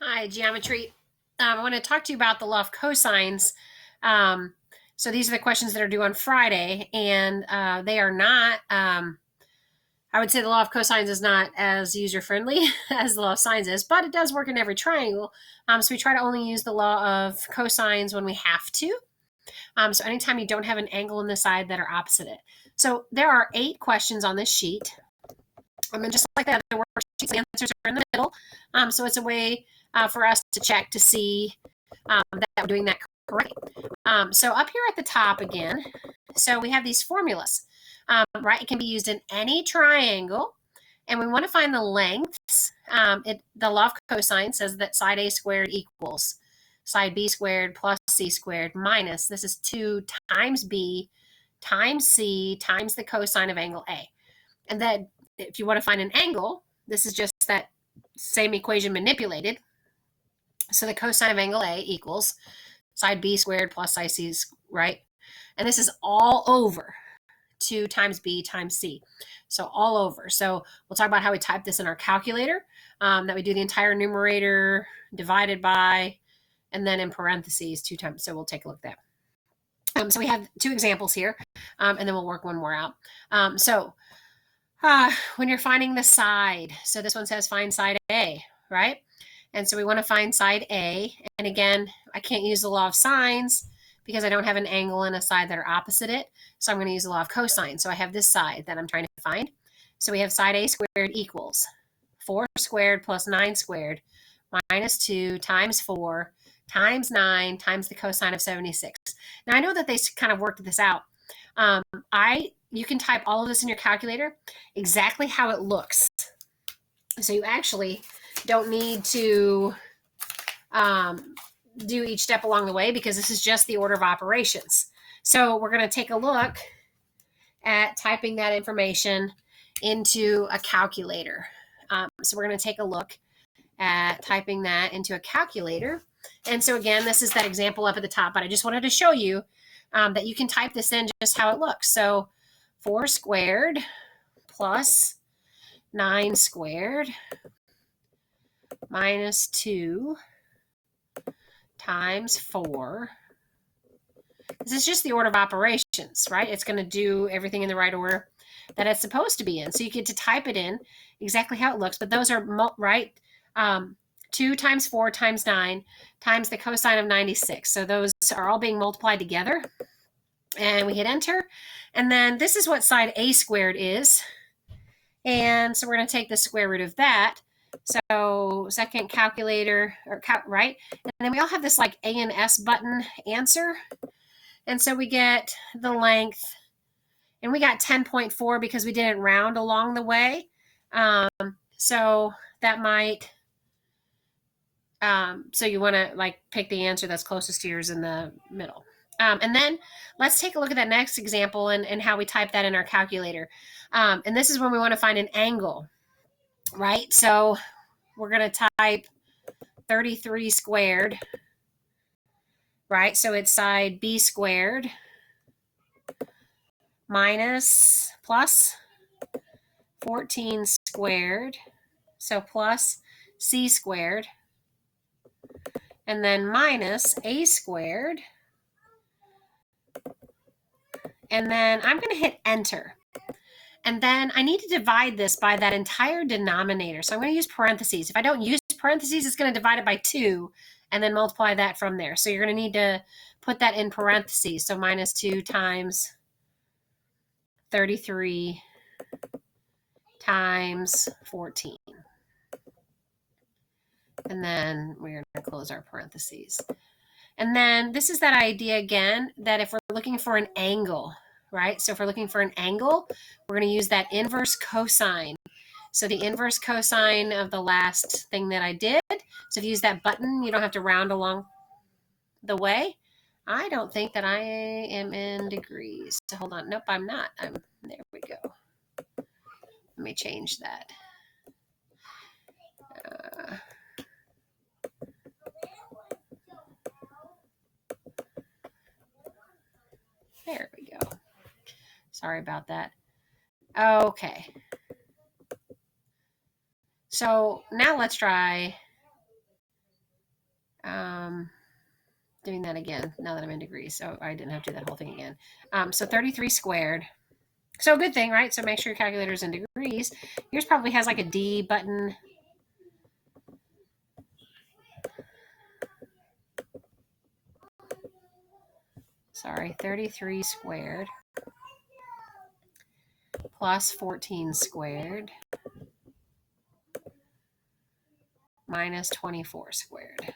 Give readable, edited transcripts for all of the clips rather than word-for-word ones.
Hi, geometry. I want to talk to you about the law of cosines. Um, so these are the questions that are due on Friday, and they are not. I would say the law of cosines is not as user friendly as the law of sines is, but it does work in every triangle. So we try to only use the law of cosines when we have to. So anytime you don't have an angle on the side that are opposite it. So there are 8 questions on this sheet. And just like that, the worksheets, the answers are in the middle. So it's a way for us to check to see that we're doing that correctly. So up here at the top again, so we have these formulas, right? It can be used in any triangle, and we want to find the lengths. The law of cosine says that side A squared equals side B squared plus C squared minus, this is 2 times B times C times the cosine of angle A. And then if you want to find an angle, this is just that same equation manipulated. So the cosine of angle A equals side B squared plus side C, right? And this is all over 2 times B times C. So all over. So we'll talk about how we type this in our calculator, that we do the entire numerator divided by, and then in parentheses 2 times. So we'll take a look at that. So we have 2 examples here, and then we'll work one more out. When you're finding the side, so this one says find side A, right? And so we want to find side A. And again, I can't use the law of sines because I don't have an angle and a side that are opposite it. So I'm going to use the law of cosine. So I have this side that I'm trying to find. So we have side A squared equals 4 squared plus 9 squared minus 2 times 4 times 9 times the cosine of 76. Now I know that they kind of worked this out. You can type all of this in your calculator exactly how it looks. So you actually don't need to do each step along the way because this is just the order of operations. So we're going to take a look at typing that information into a calculator. So we're going to take a look at typing that into a calculator. And so again, this is that example up at the top, but I just wanted to show you that you can type this in just how it looks. So 4 squared plus 9 squared minus 2 times 4. This is just the order of operations, right? It's going to do everything in the right order that it's supposed to be in. So you get to type it in exactly how it looks, but those are, right? 2 times 4 times 9 times the cosine of 96. So those are all being multiplied together. And we hit enter. And then this is what side A squared is. And so we're going to take the square root of that. So second calculator, right? And then we all have this like A and S button answer. And so we get the length, and we got 10.4 because we didn't round along the way. So that might, so you want to like pick the answer that's closest to yours in the middle. And then let's take a look at that next example and how we type that in our calculator. And this is when we want to find an angle, right? So we're going to type 33 squared, right? So it's side B squared minus plus 14 squared, so plus C squared, and then minus A squared. And then I'm going to hit enter. And then I need to divide this by that entire denominator. So I'm going to use parentheses. If I don't use parentheses, it's going to divide it by 2 and then multiply that from there. So you're going to need to put that in parentheses. So minus 2 times 33 times 14. And then we're going to close our parentheses. And then this is that idea again, that if we're looking for an angle, right? So if we're looking for an angle, we're going to use that inverse cosine. So the inverse cosine of the last thing that I did. So if you use that button, you don't have to round along the way. I don't think that I am in degrees. So hold on. Nope, I'm not. There we go. Let me change that. There we go. Sorry about that. Okay. So now let's try Doing that again now that I'm in degrees. So I didn't have to do that whole thing again. So 33 squared. So good thing, right? So make sure your calculator's in degrees. Yours probably has like a D button. Sorry, 33 squared plus 14 squared minus 24 squared.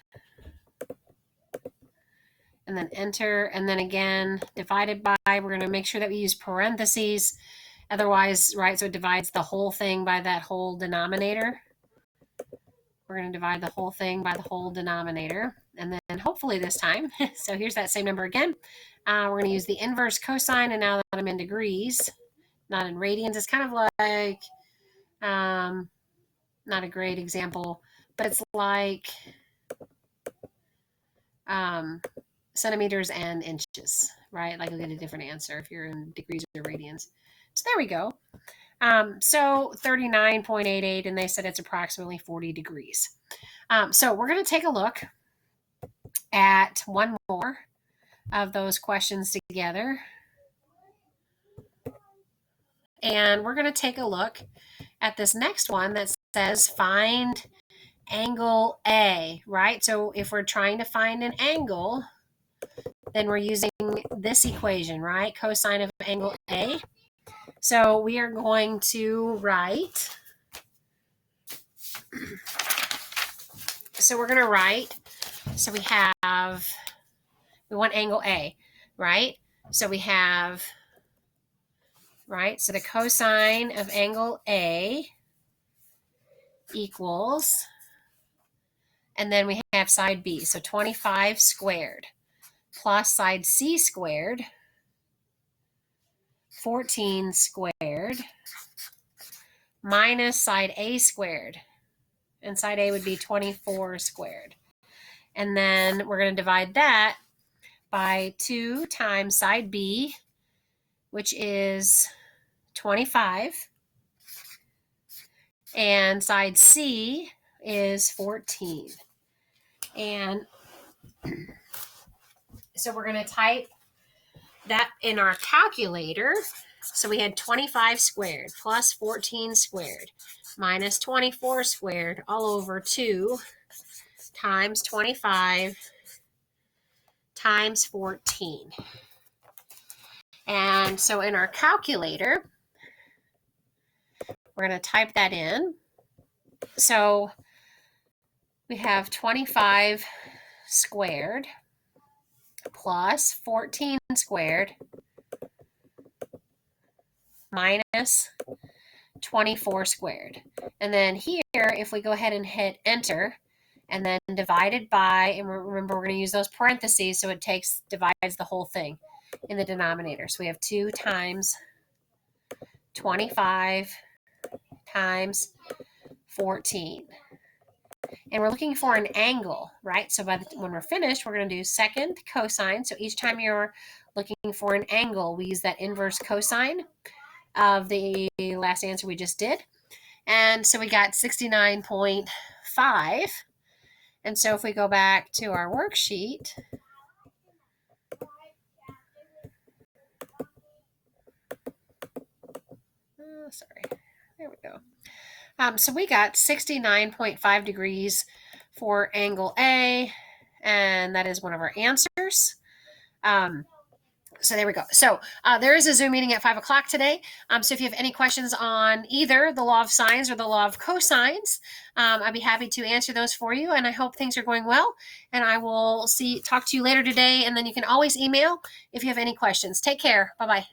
And then enter, and then again, divided by, we're going to make sure that we use parentheses. Otherwise, right, so it divides the whole thing by that whole denominator. We're going to divide the whole thing by the whole denominator. And then hopefully this time, so here's that same number again. We're going to use the inverse cosine, and now that I'm in degrees, not in radians, it's kind of like, not a great example, but it's like centimeters and inches, right? Like you'll get a different answer if you're in degrees or radians. So there we go. So 39.88, and they said it's approximately 40 degrees. So we're going to take a look at one more of those questions together. And we're going to take a look at this next one that says find angle A, right? So if we're trying to find an angle, then we're using this equation, right? Cosine of angle A. So we are going to write, so we're going to write, so we want angle A, right? So we have, right? So the cosine of angle A equals, and then we have side B. So 25 squared plus side C squared, 14 squared, minus side A squared. And side A would be 24 squared. And then we're going to divide that by 2 times side B, which is 25. And side C is 14. And so we're going to type that in our calculator. So we had 25 squared plus 14 squared minus 24 squared all over 2 times 25 times 14. And so in our calculator, we're going to type that in. So we have 25 squared plus 14 squared minus 24 squared. And then here, if we go ahead and hit enter, and then divided by, and remember we're going to use those parentheses, so it divides the whole thing in the denominator. So we have 2 times 25 times 14. And we're looking for an angle, right? So when we're finished, we're going to do second cosine. So each time you're looking for an angle, we use that inverse cosine of the last answer we just did. And so we got 69.5. And so if we go back to our worksheet, there we go. So we got 69.5 degrees for angle A, and that is one of our answers. So there we go. So there is a Zoom meeting at 5 o'clock today. So if you have any questions on either the law of sines or the law of cosines, I'd be happy to answer those for you. And I hope things are going well. And I will talk to you later today. And then you can always email if you have any questions. Take care. Bye-bye.